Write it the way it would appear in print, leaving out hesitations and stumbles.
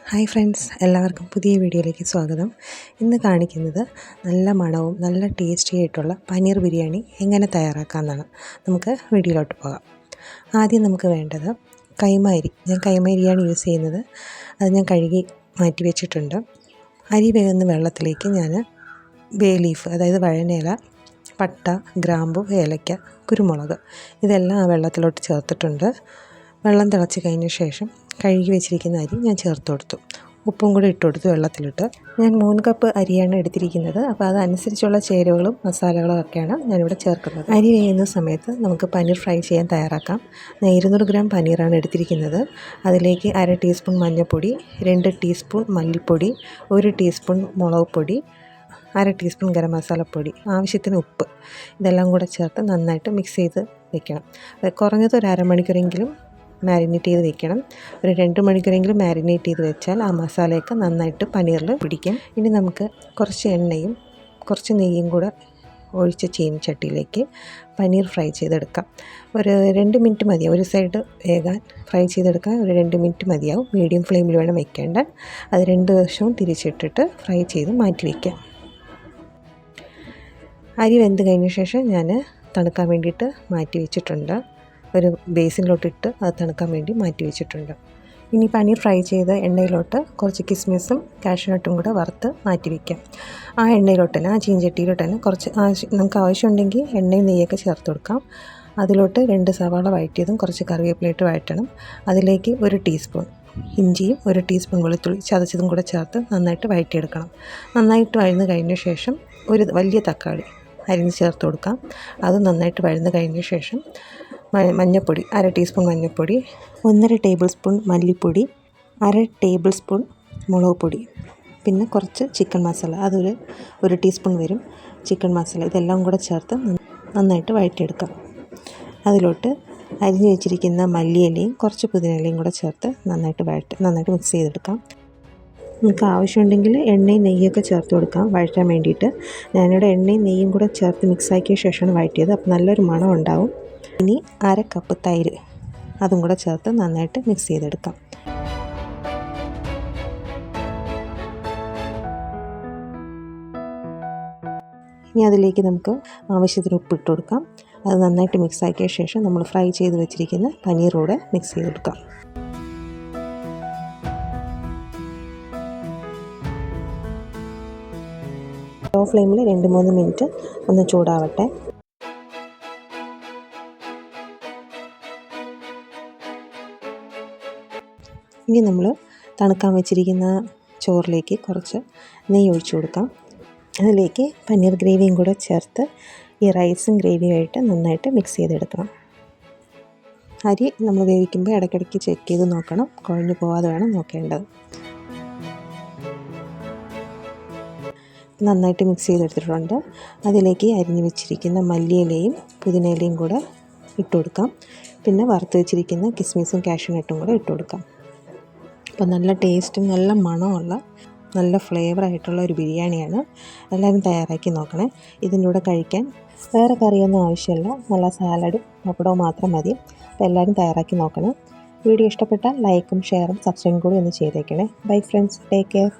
Hi friends, എല്ലാവർക്കും പുതിയ വീഡിയോയിലേക്ക് സ്വാഗതം. ഇന്ന് കാണിക്കുന്നത് നല്ല മണവും നല്ല ടേസ്റ്റി ആയിട്ടുള്ള പനീർ ബിരിയാണി എങ്ങനെ തയ്യാറാക്കാമെന്നാണ്. നമുക്ക് വീഡിയോയിലോട്ട് പോകാം. ആദ്യം നമുക്ക് വേണ്ടത് കൈമ അരി. ഞാൻ കൈമ അരിയാണ് യൂസ് ചെയ്യുന്നത്. അത് ഞാൻ കഴുകി മാറ്റി വെച്ചിട്ടുണ്ട്. അരി വേകുന്ന വെള്ളത്തിലേക്ക് ഞാൻ ബേ ലീഫ്, അതായത് വഴനയില, പട്ട, ഗ്രാമ്പു, ഏലക്ക, കുരുമുളക് ഇതെല്ലാം ആ വെള്ളത്തിലോട്ട് ചേർത്തിട്ടുണ്ട്. വെള്ളം തിളച്ച് കഴിഞ്ഞ ശേഷം കഴുകി വെച്ചിരിക്കുന്ന അരി ഞാൻ ചേർത്ത് കൊടുത്തു. ഉപ്പും കൂടി ഇട്ട് കൊടുത്തു വെള്ളത്തിലിട്ട്. ഞാൻ 3 കപ്പ് അരിയാണ് എടുത്തിരിക്കുന്നത്. അപ്പോൾ അതനുസരിച്ചുള്ള ചേരുവകളും മസാലകളും ഒക്കെയാണ് ഞാനിവിടെ ചേർക്കുന്നത്. അരി വേകുന്ന സമയത്ത് നമുക്ക് പനീർ ഫ്രൈ ചെയ്യാൻ തയ്യാറാക്കാം. ഞാൻ 200 ഗ്രാം പനീറാണ് എടുത്തിരിക്കുന്നത്. അതിലേക്ക് 1/2 ടീസ്പൂൺ മഞ്ഞൾപ്പൊടി, 2 ടീസ്പൂൺ മല്ലിപ്പൊടി, 1 ടീസ്പൂൺ മുളക് പൊടി, 1/2 ടീസ്പൂൺ ഗരം മസാലപ്പൊടി, ആവശ്യത്തിന് ഉപ്പ്, ഇതെല്ലാം കൂടെ ചേർത്ത് നന്നായിട്ട് മിക്സ് ചെയ്ത് വെക്കണം. കുറഞ്ഞത് ഒരു അരമണിക്കൂറെങ്കിലും മാരിനേറ്റ് ചെയ്ത് വെക്കണം. ഒരു 2 മണിക്കൂറെങ്കിലും മാരിനേറ്റ് ചെയ്ത് വെച്ചാൽ ആ മസാലയൊക്കെ നന്നായിട്ട് പനീറിൽ പിടിക്കും. ഇനി നമുക്ക് കുറച്ച് എണ്ണയും കുറച്ച് നെയ്യും കൂടെ ഒഴിച്ച് ചീനിച്ചട്ടിയിലേക്ക് പനീർ ഫ്രൈ ചെയ്തെടുക്കാം. ഒരു 2 മിനിറ്റ് മതിയാവും. ഒരു സൈഡ് വേകാൻ ഫ്രൈ ചെയ്തെടുക്കാൻ ഒരു 2 മിനിറ്റ് മതിയാവും. മീഡിയം ഫ്ലെയിമിൽ വേണം വെക്കേണ്ട. അത് 2 വശവും തിരിച്ചിട്ടിട്ട് ഫ്രൈ ചെയ്ത് മാറ്റി വയ്ക്കാം. അരി വെന്ത് കഴിഞ്ഞ ശേഷം ഞാൻ തണുക്കാൻ വേണ്ടിയിട്ട് മാറ്റി വെച്ചിട്ടുണ്ട്. ഒരു ബേസിനിലോട്ടിട്ട് അത് തണുക്കാൻ വേണ്ടി മാറ്റി വെച്ചിട്ടുണ്ട്. ഇനി പനീർ ഫ്രൈ ചെയ്ത എണ്ണയിലോട്ട് കുറച്ച് കിസ്മിസും കാഷ്യൂനട്ടും കൂടെ വറുത്ത് മാറ്റി വയ്ക്കാം. ആ എണ്ണയിലോട്ട് തന്നെ, ആ ചീഞ്ചട്ടിയിലോട്ട് തന്നെ കുറച്ച് നമുക്ക് ആവശ്യമുണ്ടെങ്കിൽ എണ്ണയും നെയ്യൊക്കെ ചേർത്ത് കൊടുക്കാം. അതിലോട്ട് 2 സവാള വഴറ്റിയതും കുറച്ച് കറിവേപ്പിലയിട്ട് വഴറ്റണം. അതിലേക്ക് 1 ടീസ്പൂൺ ഇഞ്ചിയും 1 ടീസ്പൂൺ വെളുത്തുള്ളി ചതച്ചതും കൂടെ ചേർത്ത് നന്നായിട്ട് വഴറ്റിയെടുക്കണം. നന്നായിട്ട് വഴന്ന് കഴിഞ്ഞ ശേഷം ഒരു വലിയ തക്കാളി അരിഞ്ഞ് ചേർത്ത് കൊടുക്കാം. അത് നന്നായിട്ട് വഴന്ന് കഴിഞ്ഞ ശേഷം മഞ്ഞൾപ്പൊടി, 1/2 ടീസ്പൂൺ മഞ്ഞൾപ്പൊടി, 1.5 ടേബിൾ സ്പൂൺ മല്ലിപ്പൊടി, 1/2 ടേബിൾ സ്പൂൺ മുളക് പൊടി, പിന്നെ കുറച്ച് ചിക്കൻ മസാല, അതൊരു 1 ടീസ്പൂൺ വരും ചിക്കൻ മസാല. ഇതെല്ലാം കൂടെ ചേർത്ത് നന്നായിട്ട് വഴറ്റിയെടുക്കാം. അതിലോട്ട് അരിഞ്ഞ് വെച്ചിരിക്കുന്ന മല്ലിയിലയും കുറച്ച് പുതിനയിലയും കൂടെ ചേർത്ത് നന്നായിട്ട് മിക്സ് ചെയ്തെടുക്കാം. നമുക്ക് ആവശ്യമുണ്ടെങ്കിൽ എണ്ണയും നെയ്യൊക്കെ ചേർത്ത് കൊടുക്കാം വഴറ്റാൻ വേണ്ടിയിട്ട്. ഞാനിവിടെ എണ്ണയും നെയ്യും കൂടെ ചേർത്ത് മിക്സാക്കിയ ശേഷമാണ് വഴറ്റിയത്. അപ്പോൾ നല്ലൊരു മണം ഉണ്ടാവും. ഇനി 1/2 കപ്പ് തൈര്, അതും കൂടെ ചേർത്ത് നന്നായിട്ട് മിക്സ് ചെയ്തെടുക്കാം. ഇനി അതിലേക്ക് നമുക്ക് ആവശ്യത്തിന് ഉപ്പിട്ട് കൊടുക്കാം. അത് നന്നായിട്ട് മിക്സാക്കിയ ശേഷം നമ്മൾ ഫ്രൈ ചെയ്ത് വെച്ചിരിക്കുന്ന പനീറൂടെ മിക്സ് ചെയ്തെടുക്കാം. ലോ ഫ്ലെയിമിൽ 2-3 മിനിറ്റ് ഒന്ന് ചൂടാവട്ടെ. ഇനി നമ്മൾ തണുക്കാൻ വെച്ചിരിക്കുന്ന ചോറിലേക്ക് കുറച്ച് നെയ്യ് ഒഴിച്ചു കൊടുക്കാം. അതിലേക്ക് പനീർ ഗ്രേവിയും കൂടെ ചേർത്ത് ഈ റൈസും ഗ്രേവിയുമായിട്ട് നന്നായിട്ട് മിക്സ് ചെയ്തെടുക്കണം. അരി നമ്മൾ വേവിക്കുമ്പോൾ ഇടയ്ക്കിടയ്ക്ക് ചെക്ക് ചെയ്ത് നോക്കണം. കുഴഞ്ഞു പോകാതെ വേണം നോക്കേണ്ടത്. നന്നായിട്ട് മിക്സ് ചെയ്തെടുത്തിട്ടുണ്ട്. അതിലേക്ക് അരിഞ്ഞ് വെച്ചിരിക്കുന്ന മല്ലിയിലയും പുതിനയിലയും കൂടെ ഇട്ട് കൊടുക്കാം. പിന്നെ വറുത്ത് വെച്ചിരിക്കുന്ന കിസ്മിസും കാഷ്യൂനട്ടും കൂടെ ഇട്ട് കൊടുക്കാം. അപ്പോൾ നല്ല ടേസ്റ്റും നല്ല മണമുള്ള നല്ല ഫ്ലേവറായിട്ടുള്ള ഒരു ബിരിയാണിയാണ്. എല്ലാവരും തയ്യാറാക്കി നോക്കണേ. ഇതിൻ്റെ കൂടെ കഴിക്കാൻ വേറെ കറിയൊന്നും ആവശ്യമില്ല. നല്ല സാലഡും പപ്പടവും മാത്രം മതി. അപ്പോൾ എല്ലാവരും തയ്യാറാക്കി നോക്കണേ. വീഡിയോ ഇഷ്ടപ്പെട്ടാൽ ലൈക്കും ഷെയറും സബ്സ്ക്രൈബും കൂടി ഒന്ന് ചെയ്തേക്കണേ. Bye friends, take care.